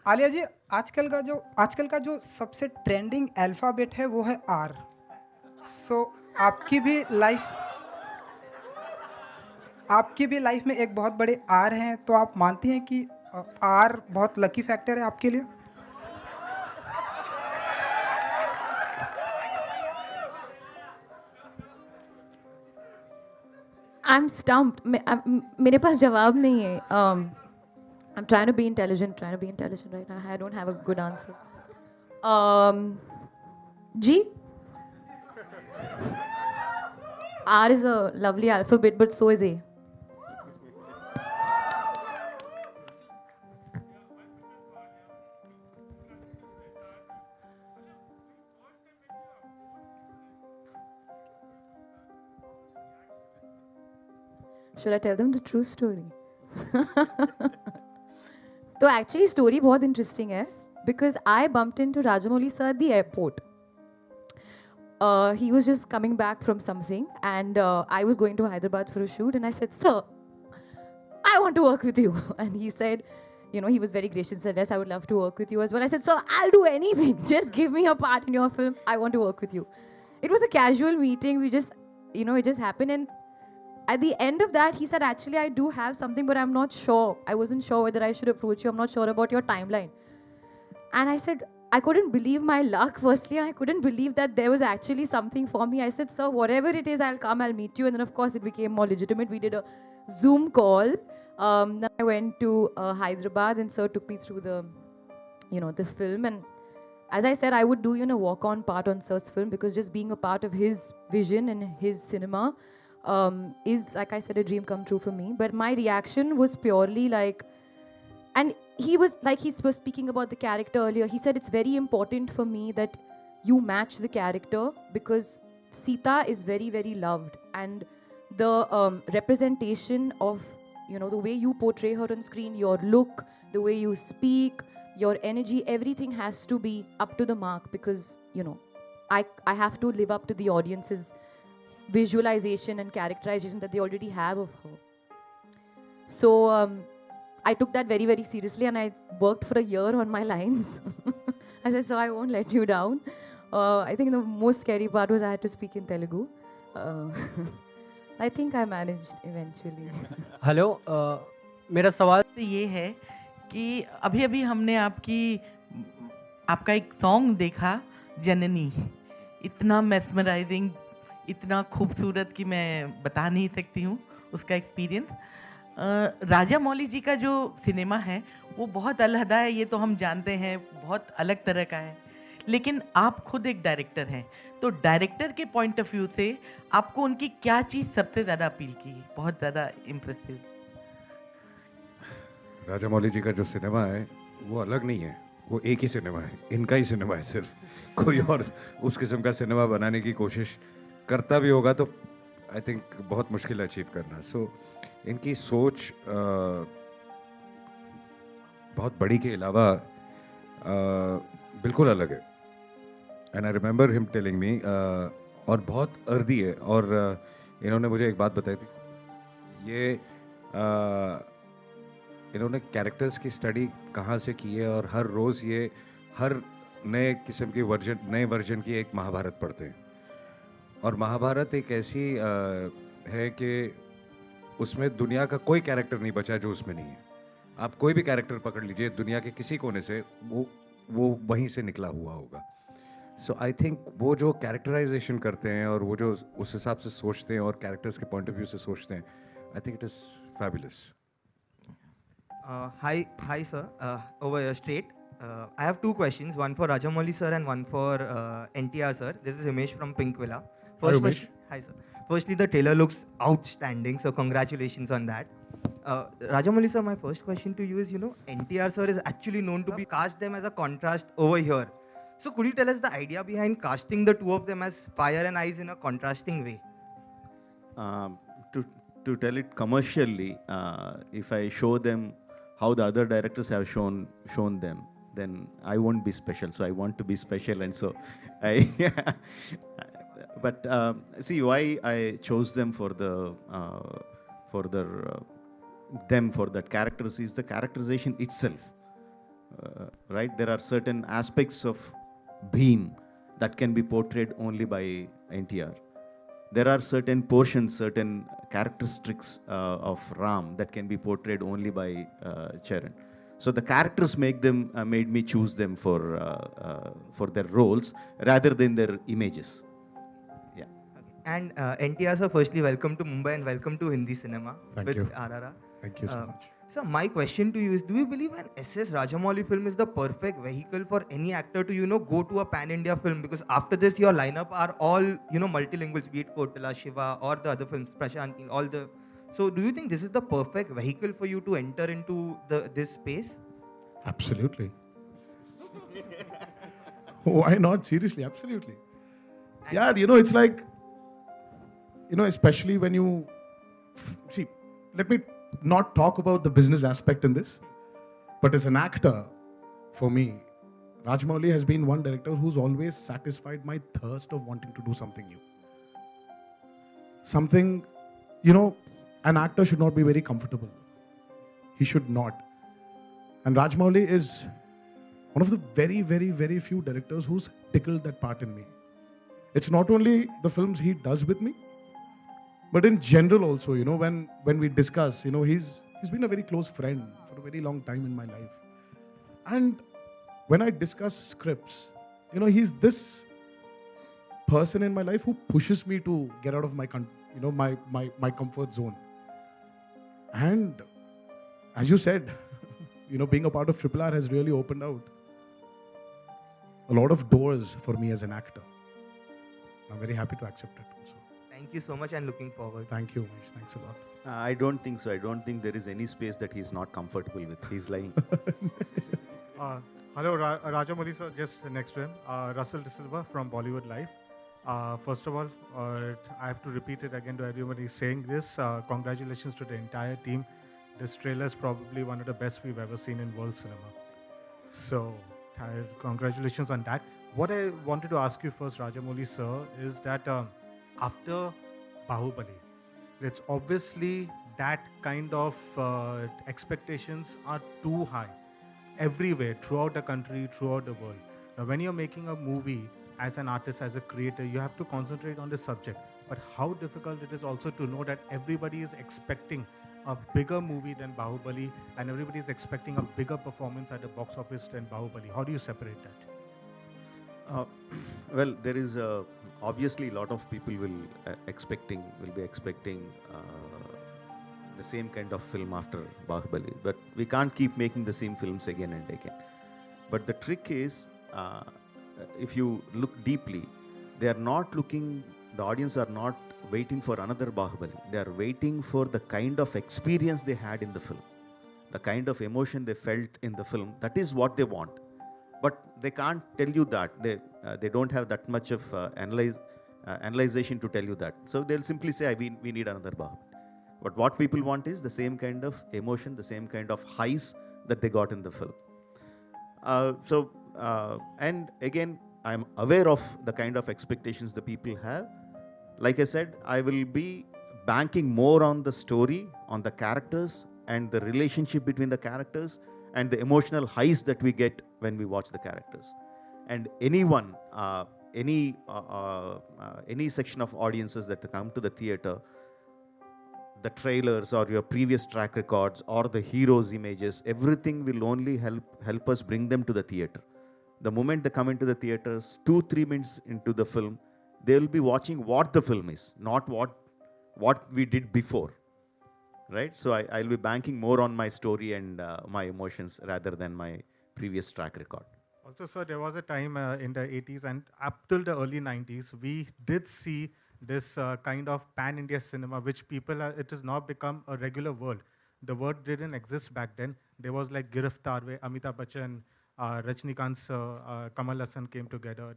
आलिया जी, आजकल का जो सबसे ट्रेंडिंग अल्फ़ाबेट है वो है आर। सो आपकी भी लाइफ़ आपकी भी लाइफ़ में एक बहुत बड़े आर हैं, तो आप मानती हैं कि आर बहुत लकी फैक्टर है आपके लिए? I'm stumped. मेरे पास जवाब नहीं है. I'm trying to be intelligent right now. I don't have a good answer. Um, G. R is a lovely alphabet, but so is A. Should I tell them the true story? तो actually story बहुत interesting है because I bumped into Rajamouli sir at the airport. He was just coming back from something, and I was going to Hyderabad for a shoot, and I said, "Sir, I want to work with you." And he said, he was very gracious and said, "Yes, I would love to work with you as well." I said, "Sir, I'll do anything. Just give me a part in your film. I want to work with you." It was a casual meeting. We just, it just happened. And at the end of that, he said, "Actually, I do have something, but I'm not sure. I wasn't sure whether I should approach you. I'm not sure about your timeline." And I said, I couldn't believe my luck, firstly. I couldn't believe that there was actually something for me. I said, "Sir, whatever it is, I'll come, I'll meet you." And then, of course, it became more legitimate. We did a Zoom call. Then I went to Hyderabad, and Sir took me through the film. And as I said, I would do, walk-on part on Sir's film because just being a part of his vision and his cinema is, like I said, a dream come true for me. But my reaction was purely like, and he was speaking about the character earlier. He said it's very important for me that you match the character because Sita is very, very loved, and the representation of the way you portray her on screen, your look, the way you speak, your energy, everything has to be up to the mark because I have to live up to the audience's visualization and characterization that they already have of her. So I took that very, very seriously, and I worked for a year on my lines. I said, "So I won't let you down." I think the most scary part was I had to speak in Telugu. Uh, I think I managed eventually. Hello मेरा सवाल ये है कि अभी-अभी हमने आपका एक song देखा जननी, इतना मेस्मराइजिंग, इतना खूबसूरत कि मैं बता नहीं सकती हूँ उसका एक्सपीरियंस। राजा मौली जी का जो सिनेमा है वो बहुत अलहदा है, ये तो हम जानते हैं, बहुत अलग तरह का है। लेकिन आप खुद एक डायरेक्टर हैं, तो डायरेक्टर के पॉइंट ऑफ व्यू से आपको उनकी क्या चीज़ सबसे ज़्यादा अपील की, बहुत ज़्यादा इम्प्रेसिव? राजामौली जी का जो सिनेमा है वो अलग नहीं है, वो एक ही सिनेमा है, इनका ही सिनेमा है सिर्फ। कोई और उस किस्म का सिनेमा बनाने की कोशिश करता भी होगा तो आई थिंक बहुत मुश्किल अचीव करना। सो इनकी सोच बहुत बड़ी के अलावा बिल्कुल अलग है। And I remember him telling me, और बहुत अर्दी है। और इन्होंने मुझे एक बात बताई थी, ये इन्होंने कैरेक्टर्स की स्टडी कहाँ से की है, और हर रोज़ ये हर नए किस्म की नए वर्जन की एक महाभारत पढ़ते हैं। और महाभारत एक ऐसी है कि उसमें दुनिया का कोई कैरेक्टर नहीं बचा जो उसमें नहीं है। आप कोई भी कैरेक्टर पकड़ लीजिए दुनिया के किसी कोने से, वो वहीं से निकला हुआ होगा। सो आई थिंक वो जो कैरेक्टराइजेशन करते हैं और वो जो उस हिसाब से सोचते हैं और कैरेक्टर्स के पॉइंट ऑफ व्यू से सोचते हैं, I think it is fabulous. Hi, sir. Over here, straight. I have two questions, one for Rajamouli sir and one for NTR sir. This is Himesh from Pink Villa. First Umesh. question, hi sir. Firstly, the trailer looks outstanding, so congratulations on that. Rajamouli sir, my first question to you is, NTR sir is actually known to be cast them as a contrast over here. So could you tell us the idea behind casting the two of them as fire and ice in a contrasting way? To tell it commercially, if I show them how the other directors have shown them, then I won't be special. So I want to be special, and so I. But see why I chose them for that characters is the characterization itself. right? There are certain aspects of Bhim that can be portrayed only by NTR. There are certain portions, certain characteristics of Ram that can be portrayed only by Charan. So the characters made me choose them for their roles rather than their images. Yeah. And NTR sir, firstly, welcome to Mumbai and welcome to Hindi cinema Thank with you. RRR. Thank you so much. So my question to you is, do you believe an SS Rajamouli film is the perfect vehicle for any actor to, go to a pan-India film? Because after this, your lineup are all, multilinguals, be it Kotala, Shiva, or the other films, Prashant, all the... So do you think this is the perfect vehicle for you to enter into this space? Absolutely. Why not? Seriously, absolutely. Yeah, it's like, especially when you see, let me not talk about the business aspect in this, but as an actor, for me, Rajamouli has been one director who's always satisfied my thirst of wanting to do something new. Something, an actor should not be very comfortable. He should not. And Rajamouli is one of the very, very, very few directors who's tickled that part in me. It's not only the films he does with me, but in general also, when we discuss, he's been a very close friend for a very long time in my life. And when I discuss scripts, he's this person in my life who pushes me to get out of my comfort zone. And as you said, being a part of Triple R has really opened out a lot of doors for me as an actor. I'm very happy to accept it also. Thank you so much and looking forward. Thank you, Umesh. Thanks a lot. I don't think so. I don't think there is any space that he's not comfortable with. He's lying. Hello, Rajamouli sir, just next to him. Russell De Silva from Bollywood Live. First of all, I have to repeat it again to everybody saying this. Congratulations to the entire team. This trailer is probably one of the best we've ever seen in world cinema. So, congratulations on that. What I wanted to ask you first, Rajamouli sir, is that after Bahubali, it's obviously that kind of expectations are too high everywhere, throughout the country, throughout the world. Now, when you're making a movie as an artist, as a creator, you have to concentrate on the subject. But how difficult it is also to know that everybody is expecting a bigger movie than Bahubali and everybody is expecting a bigger performance at the box office than Bahubali. How do you separate that? Well, there is obviously a lot of people will be expecting the same kind of film after Bahubali, but we can't keep making the same films again and again. But the trick is, if you look deeply, the audience are not waiting for another Bahubali. They are waiting for the kind of experience they had in the film, the kind of emotion they felt in the film. That is what they want. But they can't tell you that. They don't have that much of analyzation to tell you that. So they'll simply say, we need another Bahubali. But what people want is the same kind of emotion, the same kind of highs that they got in the film. And again, I'm aware of the kind of expectations the people have. Like I said, I will be banking more on the story, on the characters, and the relationship between the characters, and the emotional highs that we get when we watch the characters. And anyone, any section of audiences that come to the theater, the trailers or your previous track records or the heroes' images, everything will only help us bring them to the theater. The moment they come into the theaters, 2-3 minutes into the film, they will be watching what the film is, not what we did before. Right? So I'll be banking more on my story and my emotions rather than my previous track record. Also, sir, there was a time in the 80s and up till the early 90s, we did see this kind of pan-India cinema, which it has now become a regular word. The word didn't exist back then. There was like Giriftar, where Amitabh Bachchan, Rajnikant sir, Kamal Hassan came together.